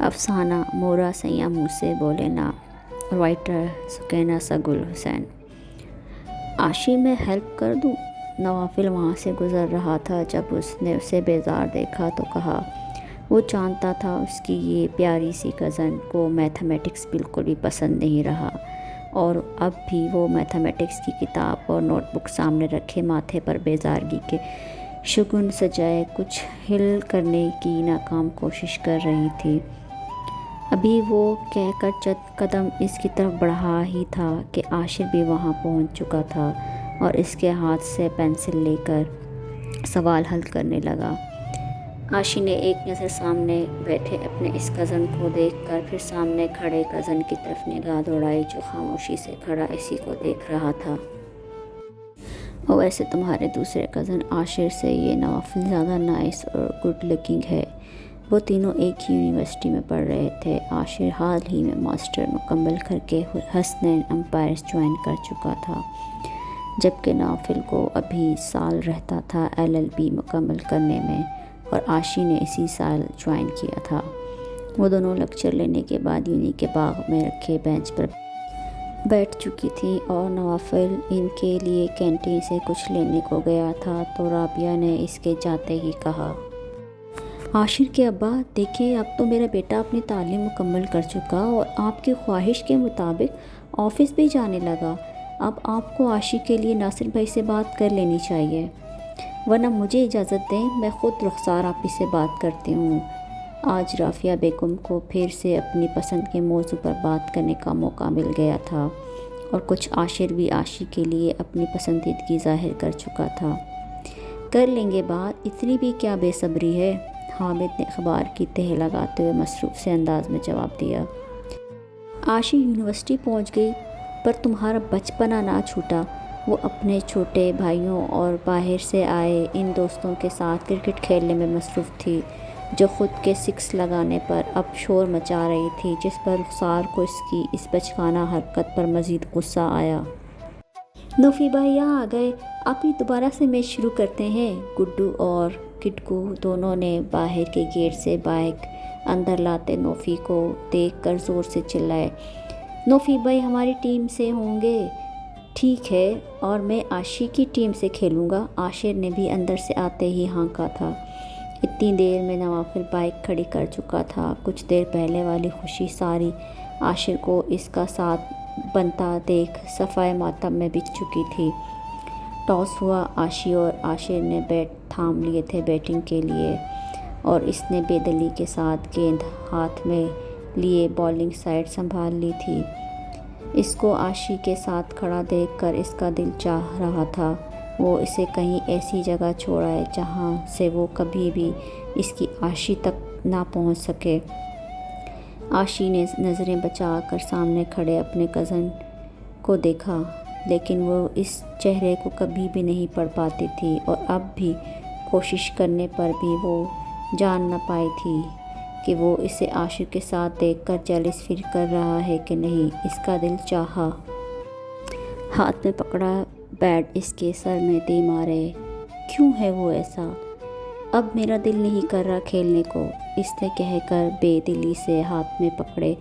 افسانہ مورا سیاں منہ سے بولے نا، رائٹر سکینہ سگل حسین۔ عاشی میں ہیلپ کر دوں؟ نوافل وہاں سے گزر رہا تھا جب اس نے اسے بیزار دیکھا تو کہا۔ وہ جانتا تھا اس کی یہ پیاری سی کزن کو میتھمیٹکس بالکل بھی پسند نہیں رہا، اور اب بھی وہ میتھمیٹکس کی کتاب اور نوٹ بک سامنے رکھے ماتھے پر بیزارگی کے شگن سجائے کچھ حل کرنے کی ناکام کوشش کر رہی تھی۔ ابھی وہ کہہ کر چند قدم اس کی طرف بڑھا ہی تھا کہ عاشر بھی وہاں پہنچ چکا تھا اور اس کے ہاتھ سے پینسل لے کر سوال حل کرنے لگا۔ عاشی نے ایک نظر سامنے بیٹھے اپنے اس کزن کو دیکھ کر پھر سامنے کھڑے کزن کی طرف نگاہ دوڑائی جو خاموشی سے کھڑا اسی کو دیکھ رہا تھا۔ اور ویسے تمہارے دوسرے کزن عاشر سے یہ نوافل زیادہ نائس اور گڈ لکنگ ہے۔ وہ تینوں ایک ہی یونیورسٹی میں پڑھ رہے تھے۔ عاشر حال ہی میں ماسٹر مکمل کر کے حسنین امپائرز جوائن کر چکا تھا، جبکہ نوافل کو ابھی سال رہتا تھا LLB مکمل کرنے میں، اور عاشی نے اسی سال جوائن کیا تھا۔ وہ دونوں لیکچر لینے کے بعد یونی کے باغ میں رکھے بینچ پر بیٹھ چکی تھیں، اور نوافل ان کے لیے کینٹین سے کچھ لینے کو گیا تھا تو رابعہ نے اس کے جاتے ہی کہا۔ عاشر کے ابا، دیکھیں اب تو میرا بیٹا اپنی تعلیم مکمل کر چکا اور آپ کی خواہش کے مطابق آفس بھی جانے لگا۔ اب آپ کو عاشی کے لیے ناصر بھائی سے بات کر لینی چاہیے، ورنہ مجھے اجازت دیں میں خود رخسار آپی سے بات کرتی ہوں۔ آج رافعہ بیگم کو پھر سے اپنی پسند کے موضوع پر بات کرنے کا موقع مل گیا تھا، اور کچھ عاشر بھی عاشی کے لیے اپنی پسندیدگی ظاہر کر چکا تھا۔ کر لیں گے بات، اتنی بھی کیا بے صبری ہے؟ حامد نے اخبار کی تہ لگاتے ہوئے مصروف سے انداز میں جواب دیا۔ عاشی یونیورسٹی پہنچ گئی، پر تمہارا بچپنا نہ چھوٹا۔ وہ اپنے چھوٹے بھائیوں اور باہر سے آئے ان دوستوں کے ساتھ کرکٹ کھیلنے میں مصروف تھی، جو خود کے سکس لگانے پر اب شور مچا رہی تھی، جس پر رخسار کو اس کی اس بچگانہ حرکت پر مزید غصہ آیا۔ نوفی بھائی آ گئے، آپ ہی دوبارہ سے میچ شروع کرتے ہیں۔ گڈو اور کٹکو دونوں نے باہر کے گیٹ سے بائیک اندر لاتے نوفی کو دیکھ کر زور سے چلائے۔ نوفی بھائی ہماری ٹیم سے ہوں گے؟ ٹھیک ہے، اور میں عاشی کی ٹیم سے کھیلوں گا، عاشر نے بھی اندر سے آتے ہی ہانکا تھا۔ اتنی دیر میں نوافل بائیک کھڑی کر چکا تھا۔ کچھ دیر پہلے والی خوشی ساری عاشر کو اس کا ساتھ بنتا دیکھ صفائے ماتم میں بچ چکی تھی۔ ٹاس ہوا، عاشی اور عاشر نے بیٹ تھام لیے تھے بیٹنگ کے لیے، اور اس نے بے دلی کے ساتھ گیند ہاتھ میں لیے بالنگ سائیڈ سنبھال لی تھی۔ اس کو عاشی کے ساتھ کھڑا دیکھ کر اس کا دل چاہ رہا تھا وہ اسے کہیں ایسی جگہ چھوڑائے جہاں سے وہ کبھی بھی اس کی عاشی تک نہ پہنچ سکے۔ عاشی نے نظریں بچا کر سامنے کھڑے اپنے کزن کو دیکھا، لیکن وہ اس چہرے کو کبھی بھی نہیں پڑھ پاتی تھی، اور اب بھی کوشش کرنے پر بھی وہ جان نہ پائی تھی کہ وہ اسے عاشر کے ساتھ دیکھ کر جیلس فیل کر رہا ہے کہ نہیں۔ اس کا دل چاہا، ہاتھ میں پکڑا بیٹ اس کے سر میں دے مارے۔ کیوں ہے وہ ایسا؟ اب میرا دل نہیں کر رہا کھیلنے کو، اس نے کہہ کر بے دلی سے ہاتھ میں پکڑے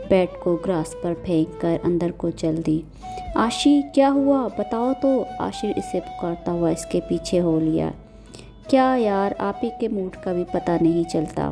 بیٹ کو گراس پر پھینک کر اندر کو چل دی۔ عاشی کیا ہوا بتاؤ تو؟ عاشر اسے پکارتا ہوا اس کے پیچھے ہو لیا۔ کیا یار، آپ ہی کے موڈ کا بھی پتہ نہیں چلتا۔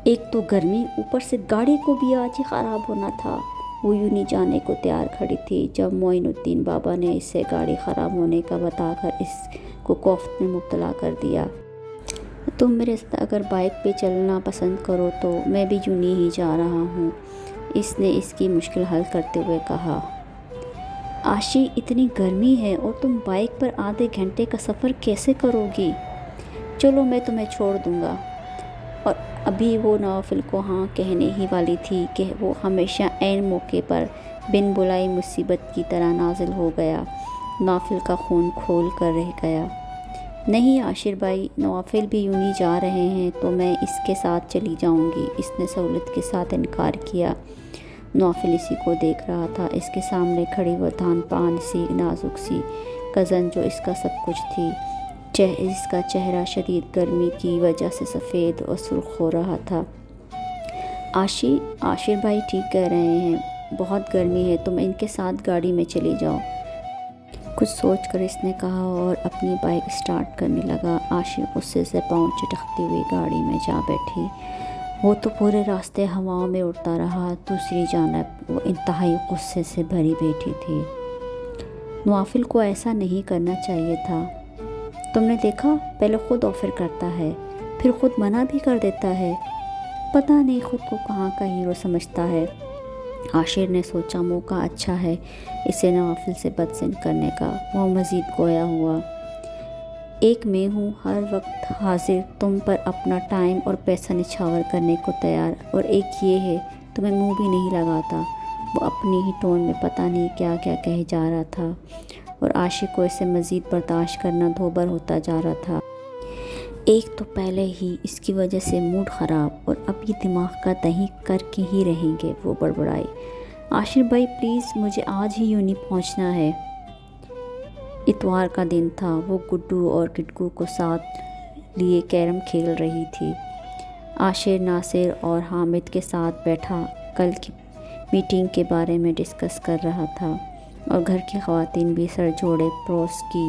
ایک تو گرمی، اوپر سے گاڑی کو بھی آج ہی خراب ہونا تھا۔ وہ یونی جانے کو تیار کھڑی تھی جب معین الدین بابا نے اسے گاڑی خراب ہونے کا بتا کر اس کو کوفت میں مبتلا کر دیا۔ تم میرے ساتھ اگر بائیک پہ چلنا پسند کرو تو میں بھی یونی ہی جا رہا ہوں، اس نے اس کی مشکل حل کرتے ہوئے کہا۔ عاشی، اتنی گرمی ہے اور تم بائیک پر آدھے گھنٹے کا سفر کیسے کرو گی؟ چلو میں تمہیں چھوڑ دوں گا۔ اور ابھی وہ نوافل کو ہاں کہنے ہی والی تھی کہ وہ ہمیشہ عین موقع پر بن بلائی مصیبت کی طرح نازل ہو گیا۔ نوافل کا خون کھول کر رہ گیا۔ نہیں عاشر بھائی، نوافل بھی یونی جا رہے ہیں تو میں اس کے ساتھ چلی جاؤں گی، اس نے سہولت کے ساتھ انکار کیا۔ نوافل اسی کو دیکھ رہا تھا، اس کے سامنے کھڑی وہ دھان پان سی نازک سی کزن جو اس کا سب کچھ تھی، جس کا چہرہ شدید گرمی کی وجہ سے سفید اور سرخ ہو رہا تھا۔ عاشر بھائی ٹھیک کہہ رہے ہیں، بہت گرمی ہے، تم ان کے ساتھ گاڑی میں چلی جاؤ۔ کچھ سوچ کر اس نے کہا اور اپنی بائک اسٹارٹ کرنے لگا۔ عاشر غصے سے پاؤں چٹکتی ہوئی گاڑی میں جا بیٹھی۔ وہ تو پورے راستے ہواؤں میں اڑتا رہا، دوسری جانب وہ انتہائی غصے سے بھری بیٹھی تھی۔ نوافل کو ایسا نہیں کرنا چاہیے تھا۔ تم نے دیکھا، پہلے خود آفر کرتا ہے، پھر خود منع بھی کر دیتا ہے۔ پتہ نہیں خود کو کہاں کا ہیرو سمجھتا ہے۔ عاشر نے سوچا موقع اچھا ہے اسے نوافل سے بدسن کرنے کا۔ وہ مزید گویا ہوا، ایک میں ہوں ہر وقت حاضر، تم پر اپنا ٹائم اور پیسہ نچھاور کرنے کو تیار، اور ایک یہ ہے تمہیں منہ بھی نہیں لگاتا۔ وہ اپنی ہی ٹون میں پتہ نہیں کیا کیا کہے جا رہا تھا، اور عاشق کو اسے مزید برداشت کرنا دوبر ہوتا جا رہا تھا۔ ایک تو پہلے ہی اس کی وجہ سے موڈ خراب، اور اب یہ دماغ کا دہی کر کے ہی رہیں گے۔ وہ بڑبڑائی، عاشر بھائی پلیز، مجھے آج ہی یونی پہنچنا ہے۔ اتوار کا دن تھا۔ وہ گڈو اور گڈگو کو ساتھ لیے کیرم کھیل رہی تھی۔ عاشر ناصر اور حامد کے ساتھ بیٹھا کل کی میٹنگ کے بارے میں ڈسکس کر رہا تھا، اور گھر کی خواتین بھی سر جوڑے پڑوس کی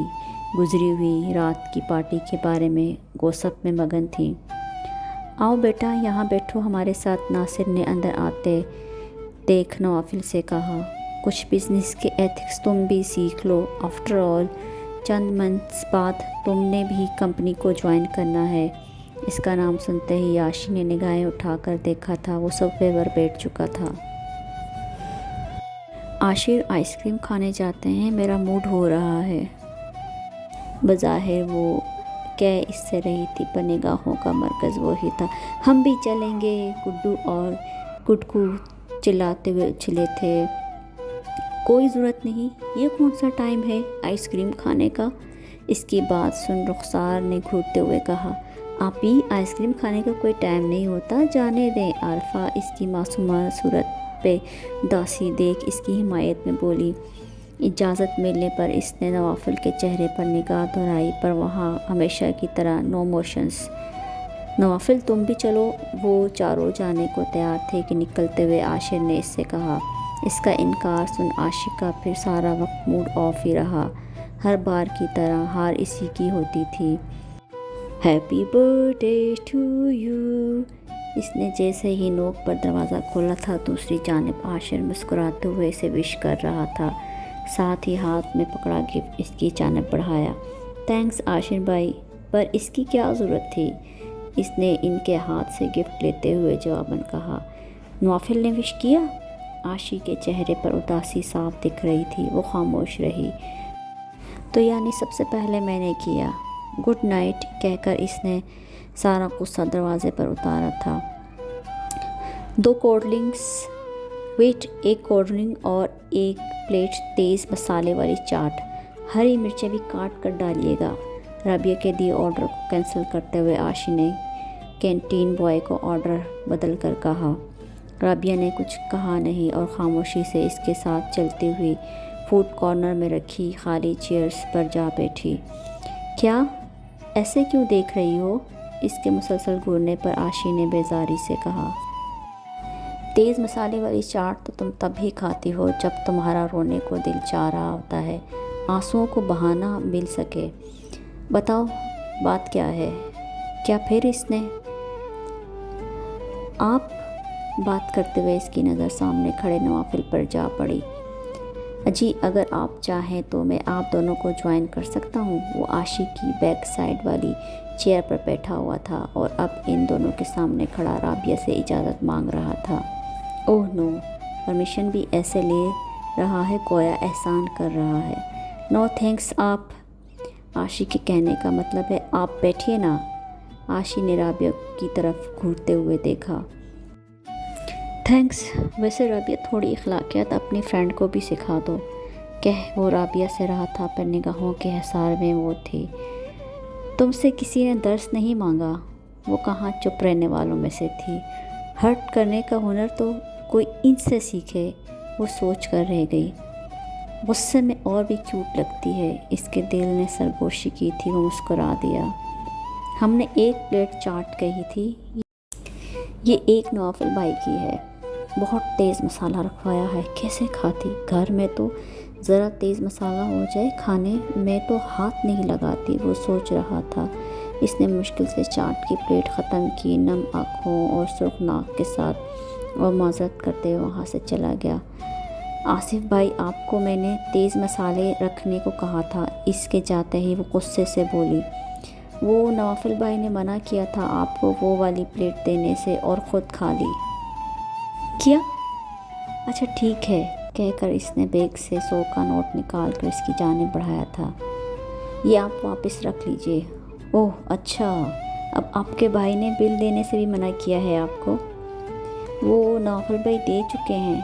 گزری ہوئی رات کی پارٹی کے بارے میں گوسپ میں مگن تھیں۔ آؤ بیٹا یہاں بیٹھو ہمارے ساتھ، ناصر نے اندر آتے دیکھ نوافل سے کہا۔ کچھ بزنس کے ایتھکس تم بھی سیکھ لو، آفٹر آل چند منتھس بعد تم نے بھی کمپنی کو جوائن کرنا ہے۔ اس کا نام سنتے ہی عاشر نے نگاہیں اٹھا کر دیکھا تھا، وہ صوفے پر بیٹھ چکا تھا۔ عاشر آئس کریم کھانے جاتے ہیں، میرا موڈ ہو رہا ہے۔ بظاہر وہ کہہ اس سے رہی تھی، پر نگاہوں کا مرکز وہی تھا۔ ہم بھی چلیں گے، گڈو اور گڈگو چلاتے ہوئے اچھلے تھے۔ کوئی ضرورت نہیں، یہ کون سا ٹائم ہے آئس کریم کھانے کا؟ اس کی بات سن رخسار نے گھورتے ہوئے کہا، آپی آئس کریم کھانے کا کوئی ٹائم نہیں ہوتا، جانے دیں۔ عارفہ اس کی معصومانہ صورت پہ اداسی دیکھ اس کی حمایت میں بولی۔ اجازت ملنے پر اس نے نوافل کے چہرے پر نگاہ دہرائی، پر وہاں ہمیشہ کی طرح نو موشنز۔ نوافل تم بھی چلو۔ وہ چاروں جانے کو تیار تھے کہ نکلتے ہوئے عاشر نے اس سے کہا۔ اس کا انکار سن عاشق کا پھر سارا وقت موڈ آف ہی رہا۔ ہر بار کی طرح ہار اسی کی ہوتی تھی۔ Happy birthday to you. اس نے جیسے ہی نوک پر دروازہ کھولا تھا، دوسری جانب عاشر مسکراتے ہوئے اسے وش کر رہا تھا، ساتھ ہی ہاتھ میں پکڑا گفٹ اس کی جانب بڑھایا۔ تھینکس عاشر بھائی، پر اس کی کیا ضرورت تھی؟ اس نے ان کے ہاتھ سے گفٹ لیتے ہوئے جواباً کہا۔ نوافل نے وش کیا؟ عاشق کے چہرے پر اداسی صاف دکھ رہی تھی، وہ خاموش رہی۔ تو یعنی سب سے پہلے میں نے کیا۔ گڈ نائٹ کہہ کر اس نے سارا غصہ دروازے پر اتارا تھا۔ 2 cold drinks, wait, 1 cold drink اور 1 پلیٹ تیز مسالے والی چاٹ، ہری مرچیں بھی کاٹ کر ڈالیے گا۔ رابعہ کے دیے آرڈر کو کینسل کرتے ہوئے عاشق نے کینٹین بوائے کو آرڈر بدل کر کہا۔ رابعہ نے کچھ کہا نہیں اور خاموشی سے اس کے ساتھ چلتی ہوئی فوڈ کارنر میں رکھی خالی چیئرز پر جا بیٹھی۔ کیا ایسے کیوں دیکھ رہی ہو؟ اس کے مسلسل گھورنے پر عاشق نے بیزاری سے کہا۔ تیز مسالے والی چاٹ تو تم تب ہی کھاتی ہو جب تمہارا رونے کو دل چاہ رہا ہوتا ہے، آنسوؤں کو بہانا مل سکے۔ بتاؤ بات کیا ہے؟ کیا پھر اس نے؟ آپ بات کرتے ہوئے اس کی نظر سامنے کھڑے نوافل پر جا پڑی۔ اجی اگر آپ چاہیں تو میں آپ دونوں کو جوائن کر سکتا ہوں۔ وہ عاشق کی بیک سائڈ والی چیئر پر بیٹھا ہوا تھا اور اب ان دونوں کے سامنے کھڑا رابعہ سے اجازت مانگ رہا تھا۔ اوہ نو، پرمیشن بھی ایسے لے رہا ہے گویا احسان کر رہا ہے۔ نو تھینکس آپ، عاشق کے کہنے کا مطلب ہے آپ بیٹھیے نا۔ عاشق نے رابعہ کی طرف گھورتے ہوئے دیکھا۔ تھینکس، ویسے رابعہ تھوڑی اخلاقیات اپنی فرینڈ کو بھی سکھا دو، کہہ وہ رابعہ سے رہا تھا، پر نگاہوں کے حصار میں وہ تھی۔ تم سے کسی نے درس نہیں مانگا؟ وہ کہاں چپ رہنے والوں میں سے تھی۔ ہرٹ کرنے کا ہنر تو کوئی ان سے سیکھے۔ وہ سوچ کر رہ گئی، غصے میں اور بھی کیوٹ لگتی ہے۔ اس کے دل نے سرگوشی کی تھی، وہ مسکرا دیا۔ ہم نے 1 پلیٹ چاٹ کہی تھی، یہ ایک نوافل بھائی کی ہے، بہت تیز مسالہ رکھوایا ہے، کیسے کھاتی؟ گھر میں تو ذرا تیز مسالہ ہو جائے کھانے میں تو ہاتھ نہیں لگاتی، وہ سوچ رہا تھا۔ اس نے مشکل سے چاٹ کی پلیٹ ختم کی، نم آنکھوں اور سرخ ناک کے ساتھ، اور معذرت کرتے ہوئے وہاں سے چلا گیا۔ آصف بھائی، آپ کو میں نے تیز مسالے رکھنے کو کہا تھا، اس کے جاتے ہی وہ غصے سے بولی۔ وہ نوافل بھائی نے منع کیا تھا آپ کو وہ والی پلیٹ دینے سے، اور خود کھا لی۔ کیا؟ اچھا ٹھیک ہے، کہہ کر اس نے بیگ سے 100 کا نوٹ نکال کر اس کی جانب بڑھایا تھا۔ یہ آپ واپس رکھ لیجئے۔ اوہ اچھا، اب آپ کے بھائی نے بل دینے سے بھی منع کیا ہے آپ کو؟ وہ نوافل بھائی دے چکے ہیں۔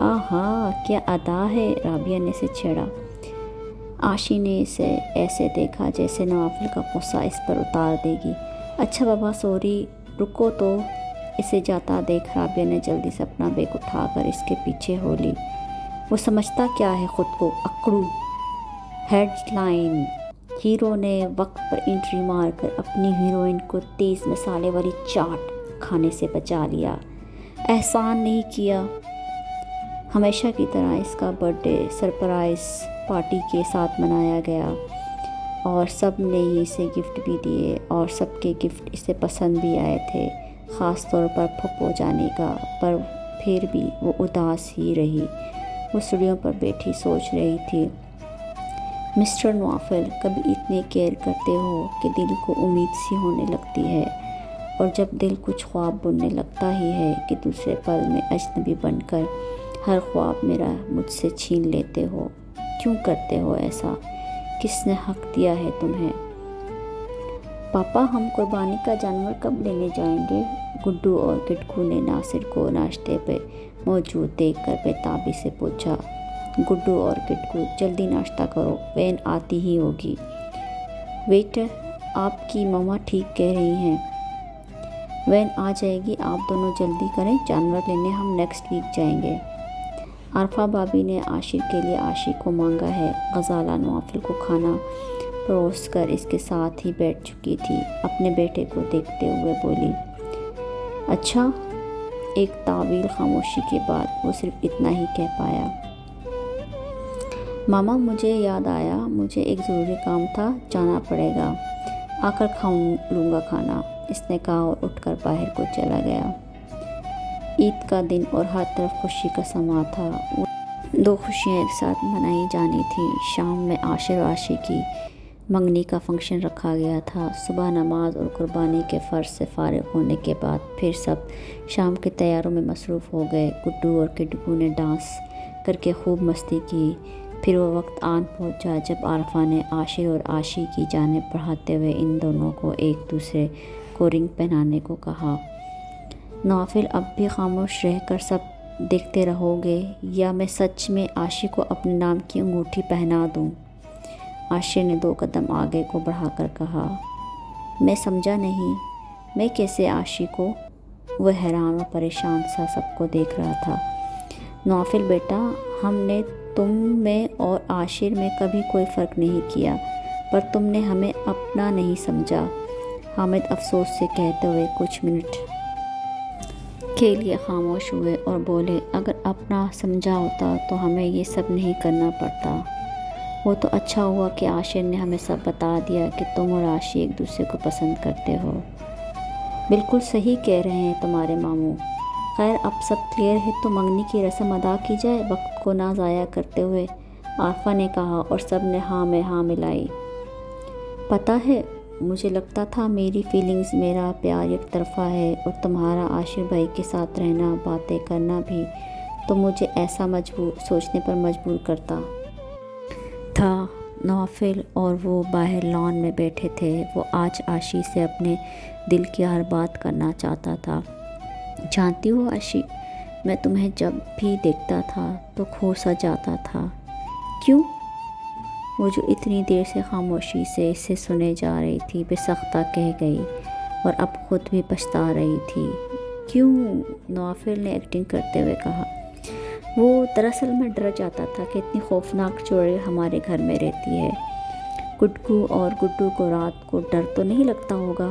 آہا کیا ادا ہے، رابعہ نے اسے چھیڑا۔ عاشی نے اسے ایسے دیکھا جیسے نوافل کا غصہ اس پر اتار دے گی۔ اچھا بابا سوری، رکو تو۔ اسے جاتا دیکھ رابعہ نے جلدی سے اپنا بیگ اٹھا کر اس کے پیچھے ہو لی۔ وہ سمجھتا کیا ہے خود کو، اکڑو۔ ہیڈ لائن: ہیرو نے وقت پر انٹری مار کر اپنی ہیروئن کو تیز مسالے والی چاٹ کھانے سے بچا لیا۔ احسان نہیں کیا۔ ہمیشہ کی طرح اس کا برتھ ڈے سرپرائز پارٹی کے ساتھ منایا گیا، اور سب نے اسے گفٹ بھی دیے، اور سب کے گفٹ اسے پسند بھی آئے تھے، خاص طور پر پھپھو جانے کا۔ پر پھر بھی وہ اداس ہی رہی۔ وہ سیڑھیوں پر بیٹھی سوچ رہی تھی، مسٹر نوافل، کبھی اتنے کیئر کرتے ہو کہ دل کو امید سی ہونے لگتی ہے، اور جب دل کچھ خواب بننے لگتا ہی ہے کہ دوسرے پل میں اجنبی بن کر ہر خواب میرا مجھ سے چھین لیتے ہو۔ کیوں کرتے ہو ایسا؟ کس نے حق دیا ہے تمہیں؟ پاپا، ہم قربانی کا جانور کب لینے جائیں گے؟ گڈو اور کٹکو نے ناصر کو ناشتے پہ موجود دیکھ کر بےتابی سے پوچھا۔ گڈو اور کٹکو، جلدی ناشتہ کرو، وین آتی ہی ہوگی۔ ویٹر، آپ کی مما ٹھیک کہہ رہی ہیں، وین آ جائے گی، آپ دونوں جلدی کریں، جانور لینے ہم نیکسٹ ویک جائیں گے۔ عارفہ بھابی نے عاشر کے لیے عاشی کو مانگا ہے۔ غزالہ نوافل کو کھانا پروس کر اس کے ساتھ ہی بیٹھ چکی تھی، اپنے بیٹے کو دیکھتے ہوئے بولی۔ اچھا۔ ایک طویل خاموشی کے بعد وہ صرف اتنا ہی کہہ پایا۔ ماما، مجھے یاد آیا، مجھے ایک ضروری کام تھا، جانا پڑے گا، آ کر کھاؤں لوں گا کھانا، اس نے کہا اور اٹھ کر باہر کو چلا گیا۔ عید کا دن اور ہر طرف خوشی کا سماں تھا۔ دو خوشیاں ایک ساتھ منائی جانی تھیں۔ شام میں عاشر و عاشی کی منگنی کا فنکشن رکھا گیا تھا۔ صبح نماز اور قربانی کے فرض سے فارغ ہونے کے بعد پھر سب شام کی تیاریوں میں مصروف ہو گئے۔ گڈو اور کٹکو نے ڈانس کر کے خوب مستی کی۔ پھر وہ وقت آن پہنچا جب عارفہ نے عاشر اور عاشی کی جانب بڑھاتے ہوئے ان دونوں کو ایک دوسرے کو رنگ پہنانے کو کہا۔ نوافل، اب بھی خاموش رہ کر سب دیکھتے رہو گے، یا میں سچ میں عاشی کو اپنے نام کی انگوٹھی پہنا دوں؟ عاشر نے 2 قدم آگے کو بڑھا کر کہا۔ میں سمجھا نہیں، میں کیسے عاشی کو؟ وہ حیران و پریشان سا سب کو دیکھ رہا تھا۔ نوافل بیٹا، ہم نے تم میں اور عاشر میں کبھی کوئی فرق نہیں کیا، پر تم نے ہمیں اپنا نہیں سمجھا، حامد افسوس سے کہتے ہوئے کچھ منٹ کے لیے خاموش ہوئے اور بولے، اگر اپنا سمجھا ہوتا تو ہمیں یہ سب نہیں کرنا پڑتا۔ وہ تو اچھا ہوا کہ عاشر نے ہمیں سب بتا دیا کہ تم اور عاشی ایک دوسرے کو پسند کرتے ہو۔ بالکل صحیح کہہ رہے ہیں تمہارے ماموں۔ خیر اب سب کلیئر ہے تو منگنی کی رسم ادا کی جائے، وقت کو نہ ضائع کرتے ہوئے، عارفہ نے کہا، اور سب نے ہاں میں ہاں ملائی۔ پتہ ہے، مجھے لگتا تھا میری فیلنگز، میرا پیار یک طرفہ ہے، اور تمہارا عاشر بھائی کے ساتھ رہنا، باتیں کرنا بھی تو مجھے ایسا سوچنے پر مجبور کرتا تھا۔ نوافل اور وہ باہر لان میں بیٹھے تھے۔ وہ آج عاشی سے اپنے دل کی ہر بات کرنا چاہتا تھا۔ جانتی ہو عاشی، میں تمہیں جب بھی دیکھتا تھا تو کھو سا جاتا تھا۔ کیوں؟ وہ جو اتنی دیر سے خاموشی سے اسے سنے جا رہی تھی بے سختہ کہہ گئی، اور اب خود بھی پچھتا رہی تھی۔ کیوں؟ نوافل نے ایکٹنگ کرتے ہوئے کہا۔ وہ دراصل میں ڈر جاتا تھا کہ اتنی خوفناک چڑیل ہمارے گھر میں رہتی ہے۔ کٹکو اور گڈو کو رات کو ڈر تو نہیں لگتا ہوگا؟